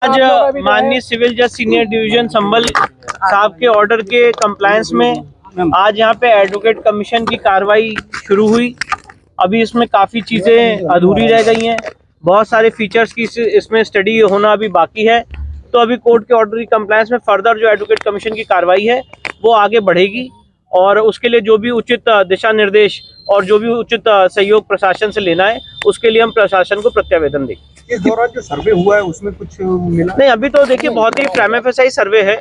आज माननीय सिविल जज सीनियर डिवीजन संभल साहब के ऑर्डर के कंप्लायंस में आज यहाँ पे एडवोकेट कमीशन की कार्रवाई शुरू हुई। अभी इसमें काफ़ी चीज़ें अधूरी रह गई हैं, बहुत सारे फीचर्स की इसमें स्टडी होना अभी बाकी है। तो अभी कोर्ट के ऑर्डर की कंप्लायंस में फर्दर जो एडवोकेट कमीशन की कार्रवाई है वो आगे बढ़ेगी और उसके लिए जो भी उचित दिशा निर्देश और जो भी उचित सहयोग प्रशासन से लेना है उसके लिए हम प्रशासन को प्रत्यावेदन देंगे। इस दौरान जो सर्वे हुआ है उसमें कुछ मिला नहीं, अभी तो देखिए बहुत ही प्राइमा फेसाई सर्वे है,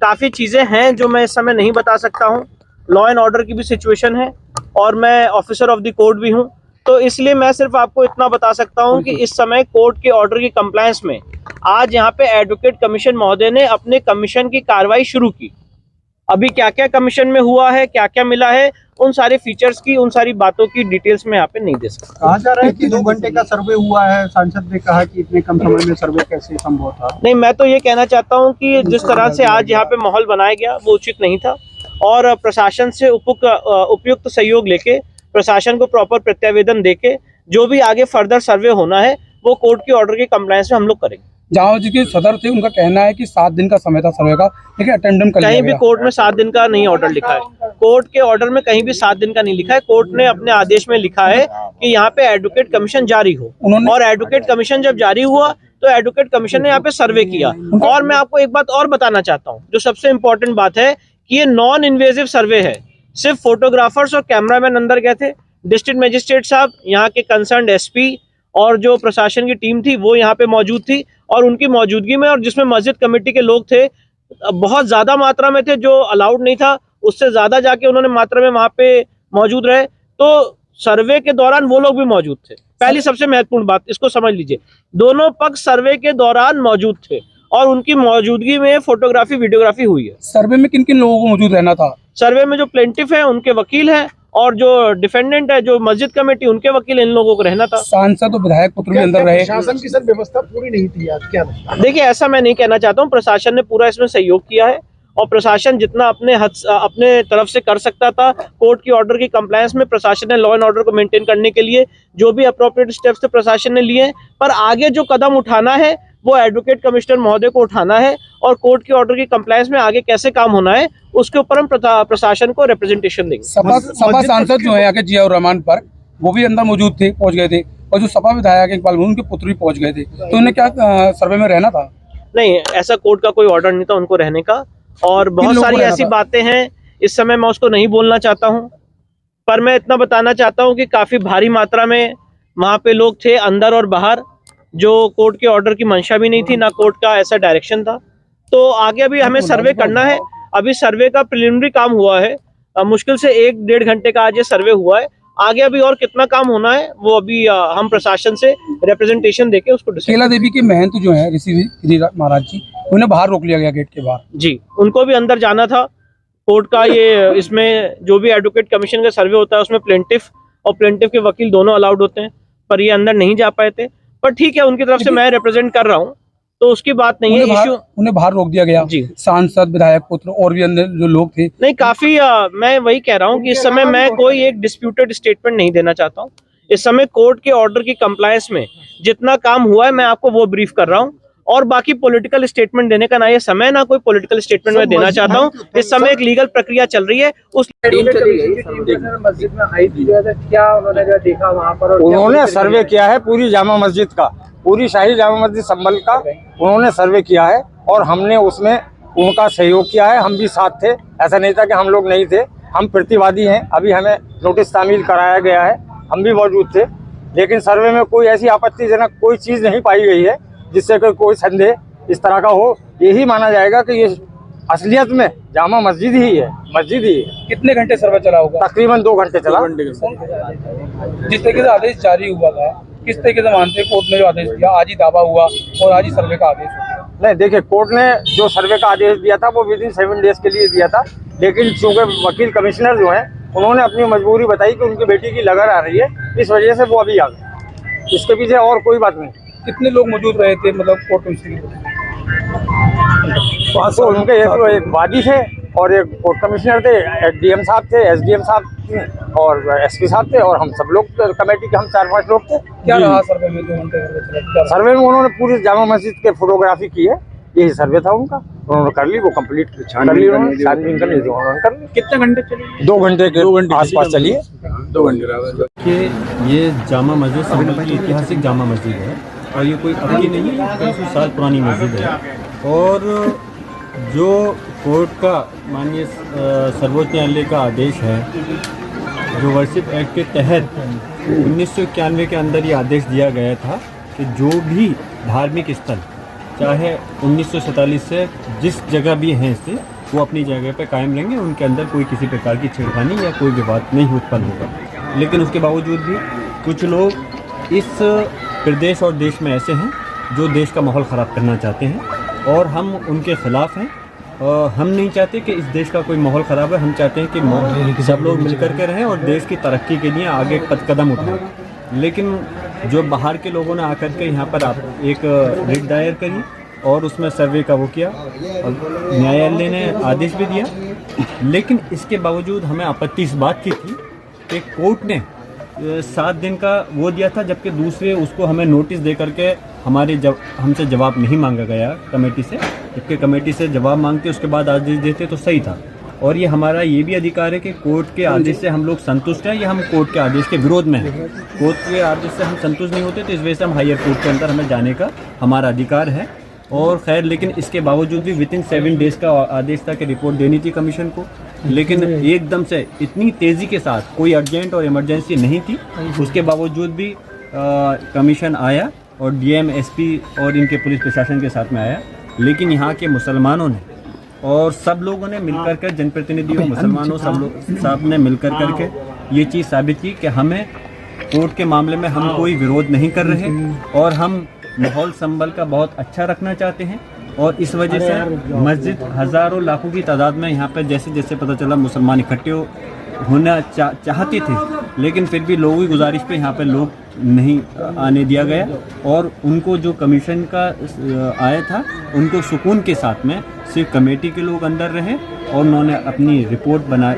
काफ़ी चीज़ें हैं जो मैं इस समय नहीं बता सकता हूँ। लॉ एंड ऑर्डर की भी सिचुएशन है और मैं ऑफिसर ऑफ द कोर्ट भी हूँ, तो इसलिए मैं सिर्फ आपको इतना बता सकता हूँ कि इस समय कोर्ट के ऑर्डर की कंप्लायंस में आज यहाँ पे एडवोकेट कमीशन महोदय ने अपने कमीशन की कार्रवाई शुरू की। अभी क्या क्या कमीशन में हुआ है, क्या क्या मिला है, उन सारे फीचर्स की, उन सारी बातों की डिटेल्स में यहाँ पे नहीं दे सकता। कहा जा रहा है कि 2 घंटे का सर्वे हुआ है, सांसद ने कहा कि इतने कम समय में सर्वे कैसे संभव था। नहीं, मैं तो ये कहना चाहता हूँ कि जिस तरह से आज यहाँ पे माहौल बनाया गया वो उचित नहीं था और प्रशासन से उपयुक्त सहयोग लेके प्रशासन को प्रॉपर प्रत्यावेदन देके जो भी आगे फर्दर सर्वे होना है वो कोर्ट के ऑर्डर के कंप्लायंस में हम लोग करेंगे। जहाँ जी के सदर थे उनका कहना है कि 7 दिन का समय था सर्वे का, लेकिन अटेंडेंस कहीं भी कोर्ट में 7 दिन का नहीं ऑर्डर लिखा है, कोर्ट के ऑर्डर में कहीं भी 7 दिन का नहीं लिखा है। कोर्ट ने अपने आदेश में लिखा है कि यहाँ पे एडवोकेट कमीशन जारी हो और एडवोकेट कमीशन जब जारी हुआ तो एडवोकेट कमीशन ने यहाँ पे सर्वे किया। और मैं आपको एक बात और बताना चाहता हूँ, जो सबसे इम्पोर्टेंट बात है कि ये नॉन इन्वेजिव सर्वे है। सिर्फ फोटोग्राफर्स और कैमरामैन अंदर गए थे, डिस्ट्रिक्ट मजिस्ट्रेट साहब, यहाँ के कंसर्न एसपी और जो प्रशासन की टीम थी वो यहाँ पे मौजूद थी और उनकी मौजूदगी में और जिसमें मस्जिद कमेटी के लोग थे, बहुत ज़्यादा मात्रा में थे, जो अलाउड नहीं था उससे ज़्यादा जाके उन्होंने मात्रा में वहाँ पे मौजूद रहे। तो सर्वे के दौरान वो लोग भी मौजूद थे। पहली सबसे महत्वपूर्ण बात इसको समझ लीजिए, दोनों पक्ष सर्वे के दौरान मौजूद थे और उनकी मौजूदगी में फोटोग्राफी वीडियोग्राफी हुई है। सर्वे में किन किन लोगों को मौजूद रहना था? सर्वे में जो प्लेंटिफ है उनके वकील हैं और जो डिफेंडेंट है जो मस्जिद कमेटी उनके वकील, इन लोगों को रहना था। सांसद और विधायक पुत्र भी अंदर रहे। प्रशासन की सर व्यवस्था पूरी नहीं थी आज, क्या देखिए ऐसा मैं नहीं कहना चाहता हूँ, प्रशासन ने पूरा इसमें सहयोग किया है और प्रशासन जितना अपने तरफ से कर सकता था कोर्ट की ऑर्डर की कंप्लायंस में प्रशासन ने लॉ एंड ऑर्डर को मेंटेन करने के लिए जो भी अप्रोप्रिएट स्टेप्स थे प्रशासन ने लिए। पर आगे जो कदम उठाना है वो एडवोकेट कमिश्नर महोदय को उठाना है और कोर्ट की ऑर्डर की कंप्लायंस में आगे कैसे काम होना है उसके ऊपर हम प्रशासन को रिप्रेजेंटेशन देंगे। सपा सांसद जो है यहाँ के जियाउर रहमान पर, वो भी अंदर मौजूद थे, पहुंच गए थे, और जो सपा विधायक इकबाल उनके पुत्र भी पहुंच गए थे, तो उन्हें क्या सर्वे में रहना था? नहीं, ऐसा कोर्ट का कोई ऑर्डर नहीं था उनको रहने का और बहुत सारी ऐसी बातें हैं इस समय मैं उसको नहीं बोलना चाहता हूँ, पर मैं इतना बताना चाहता हूँ कि काफ़ी भारी मात्रा में वहाँ पे लोग थे अंदर और बाहर, जो कोर्ट के ऑर्डर की मंशा भी नहीं थी, ना कोर्ट का ऐसा डायरेक्शन था। तो आगे अभी हमें सर्वे करना है, अभी सर्वे का प्रिलिमिनरी काम हुआ है, मुश्किल से 1-1.5 घंटे का आज ये सर्वे हुआ है। आगे अभी और कितना काम होना है वो अभी हम प्रशासन से रिप्रेजेंटेशन देके उसको केला देवी के महंत जो है ऋषि महाराज जी, उन्हें बाहर रोक लिया गया गेट के बाहर। जी, उनको भी अंदर जाना था। कोर्ट का ये इसमें जो भी एडवोकेट कमीशन का सर्वे होता है उसमें प्लेंटिफ और प्लेंटिफ के वकील दोनों अलाउड होते हैं, पर ये अंदर नहीं जा पाए थे। पर ठीक है, उनकी तरफ से मैं रिप्रेजेंट कर रहा हूँ तो उसकी बात नहीं है। इश्यू उन्हें बाहर रोक दिया गया। जी, सांसद विधायक पुत्र और भी अंदर जो लोग थे। नहीं, काफी मैं वही कह रहा हूँ कि इस समय मैं कोई एक डिस्प्यूटेड स्टेटमेंट नहीं देना चाहता हूँ। इस समय कोर्ट के ऑर्डर की कंप्लायंस में जितना काम हुआ है मैं आपको वो ब्रीफ कर रहा हूँ और बाकी पॉलिटिकल स्टेटमेंट देने का ना ये समय, ना कोई पॉलिटिकल स्टेटमेंट मैं देना चाहता हूँ। इस समय एक लीगल प्रक्रिया चल रही है। उस मस्जिद में आई थी, क्या उन्होंने जो देखा वहाँ पर? उन्होंने सर्वे किया है पूरी जामा मस्जिद का, पूरी शाही जामा मस्जिद संभल का उन्होंने सर्वे किया है और हमने उसमें उनका सहयोग किया है। हम भी साथ थे, ऐसा नहीं था कि हम लोग नहीं थे, हम प्रतिवादी हैं। अभी हमें नोटिस तामील कराया गया है, हम भी मौजूद थे, लेकिन सर्वे में कोई ऐसी आपत्तिजनक कोई चीज़ नहीं पाई गई है जिससे कोई संदेह इस तरह का हो। यही माना जाएगा कि ये असलियत में जामा मस्जिद ही है, मस्जिद ही है। कितने घंटे सर्वे चला होगा? तकरीबन 2 घंटे चला। जिस तरीके से आदेश जारी हुआ था, किस तरीके से मानते कोर्ट ने जो आदेश दिया, आज ही दावा हुआ और आज ही सर्वे का आदेश हुआ? नहीं, देखिए, कोर्ट ने जो सर्वे का आदेश दिया था वो विदिन 7 डेज के लिए दिया था, लेकिन चूंकि वकील कमिश्नर जो हैं उन्होंने अपनी मजबूरी बताई कि उनकी बेटी की लगन आ रही है, इस वजह से वो अभी आ गए। इसके पीछे और कोई बात नहीं। कितने लोग मौजूद रहे थे मतलब कोर्ट में? उनके एक वादी थे और एक कोर्ट कमिश्नर थे, डीएम साहब थे, एसडीएम साहब थे और एसपी साहब थे और हम सब लोग कमेटी के हम 4-5 लोग थे। क्या रहा सर्वे में 2 घंटे का? सर्वे में उन्होंने पूरी जामा मस्जिद के फोटोग्राफी की है, यही सर्वे था उनका, उन्होंने कर ली, वो कंप्लीट कर ली उन्होंने, छानबीन कर ली उन्होंने कर ली। कितने घंटे चली? 2 घंटे के आसपास चली है। 2 घंटे। कि ये जामा मस्जिद संभल की ऐतिहासिक जामा मस्जिद है और ये कोई अब की नहीं है, 200 साल पुरानी मस्जिद है। और जो कोर्ट का माननीय सर्वोच्च न्यायालय का आदेश है, जो वर्शिप एक्ट के तहत 1991 के अंदर ये आदेश दिया गया था कि जो भी धार्मिक स्थल चाहे 1947 से जिस जगह भी हैं इससे वो अपनी जगह पे कायम रहेंगे, उनके अंदर कोई किसी प्रकार की छेड़खानी या कोई विवाद नहीं उत्पन्न होगा। लेकिन उसके बावजूद भी कुछ लोग इस प्रदेश और देश में ऐसे हैं जो देश का माहौल ख़राब करना चाहते हैं और हम उनके ख़िलाफ़ हैं। हम नहीं चाहते कि इस देश का कोई माहौल ख़राब है, हम चाहते हैं कि सब लोग मिलकर के रहें और देश की तरक्की के लिए आगे कदम उठाएं। लेकिन जो बाहर के लोगों ने आकर के यहाँ पर एक रिट दायर करी और उसमें सर्वे का वो किया और न्यायालय ने आदेश भी दिया, लेकिन इसके बावजूद हमें आपत्ति इस बात की थी कि कोर्ट ने 7 दिन का वो दिया था, जबकि दूसरे उसको हमें नोटिस दे करके हमसे जवाब नहीं मांगा गया कमेटी से, जबकि कमेटी से जवाब मांगते उसके बाद आदेश देते तो सही था। और ये हमारा ये भी अधिकार है कि कोर्ट के आदेश से हम लोग संतुष्ट हैं या हम कोर्ट के आदेश के विरोध में हैं। कोर्ट के आदेश से हम संतुष्ट नहीं होते तो इस वजह से हम हायर कोर्ट के अंदर हमें जाने का हमारा अधिकार है। और खैर, लेकिन इसके बावजूद भी विदिन 7 डेज़ का आदेश था कि रिपोर्ट देनी थी कमीशन को, लेकिन एकदम से इतनी तेज़ी के साथ कोई अर्जेंट और इमरजेंसी नहीं थी, उसके बावजूद भी कमीशन आया और डीएम, एसपी और इनके पुलिस प्रशासन के साथ में आया। लेकिन यहाँ के मुसलमानों ने और सब लोगों ने मिलकर कर, जनप्रतिनिधियों, मुसलमानों, सब ने मिलकर करके ये चीज़ साबित की कि हमें कोर्ट के मामले में हम कोई विरोध नहीं कर रहे और हम माहौल संभल का बहुत अच्छा रखना चाहते हैं। और इस वजह से मस्जिद हज़ारों लाखों की तादाद में यहाँ पर जैसे जैसे पता चला मुसलमान इकट्ठे होना चाहते थे, लेकिन फिर भी लोगों की गुजारिश पे यहाँ पे लोग नहीं आने दिया गया और उनको जो कमीशन का आया था उनको सुकून के साथ में सिर्फ कमेटी के लोग अंदर रहे और उन्होंने अपनी रिपोर्ट बना,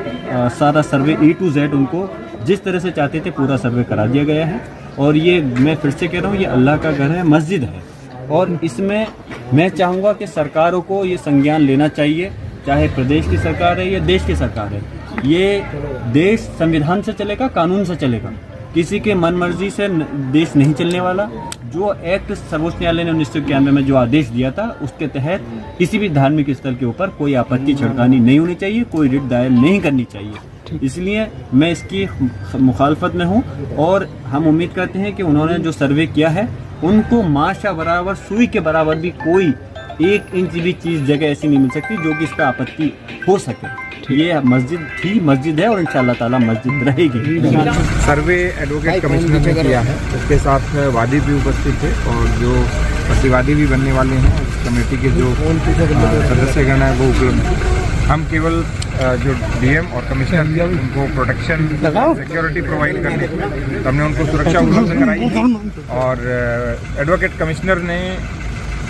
सारा सर्वे A to Z उनको जिस तरह से चाहते थे पूरा सर्वे करा दिया गया है। और ये मैं फिर से कह रहा हूँ, ये अल्लाह का घर है, मस्जिद है और इसमें मैं चाहूँगा कि सरकारों को ये संज्ञान लेना चाहिए, चाहे प्रदेश की सरकार है या देश की सरकार है। ये देश संविधान से चलेगा, कानून से चलेगा, किसी के मन मर्जी से देश नहीं चलने वाला। जो एक्ट सर्वोच्च न्यायालय ने 1991 में जो आदेश दिया था उसके तहत किसी भी धार्मिक स्थल के ऊपर कोई आपत्ति छिड़कानी नहीं होनी चाहिए, कोई रिट दायर नहीं करनी चाहिए। इसलिए मैं इसकी मुखालफत में हूँ और हम उम्मीद करते हैं कि उन्होंने जो सर्वे किया है उनको माशा बराबर, सुई के बराबर भी कोई 1 इंच भी चीज़ जगह ऐसी नहीं मिल सकती जो कि इस पर आपत्ति हो सके। ये मस्जिद थी, मस्जिद है और इंशाअल्लाह ताला मस्जिद रहेगी। सर्वे एडवोकेट कमिश्नर ने किया है, उसके साथ वादी भी उपस्थित थे और जो प्रतिवादी भी बनने वाले हैं उस कमेटी के जो सदस्यगण है वो उपलब्ध हैं। हम केवल जो डीएम और कमिश्नर थे उनको प्रोटेक्शन, सिक्योरिटी प्रोवाइड करने की तो हमने उनको सुरक्षा उपलब्ध कराई और एडवोकेट कमिश्नर ने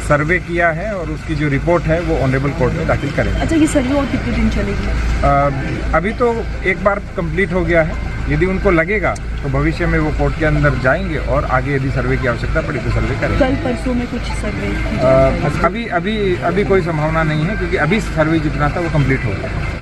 सर्वे किया है और उसकी जो रिपोर्ट है वो ऑनरेबल कोर्ट में दाखिल करेंगे। अच्छा, ये सर्वे और कितने दिन चलेगी? अभी तो एक बार कंप्लीट हो गया है, यदि उनको लगेगा तो भविष्य में वो कोर्ट के अंदर जाएंगे और आगे यदि सर्वे की आवश्यकता पड़ी तो सर्वे करेंगे। कल परसों में कुछ सर्वे अभी कोई संभावना नहीं है क्योंकि अभी सर्वे जितना था वो कंप्लीट हो गया।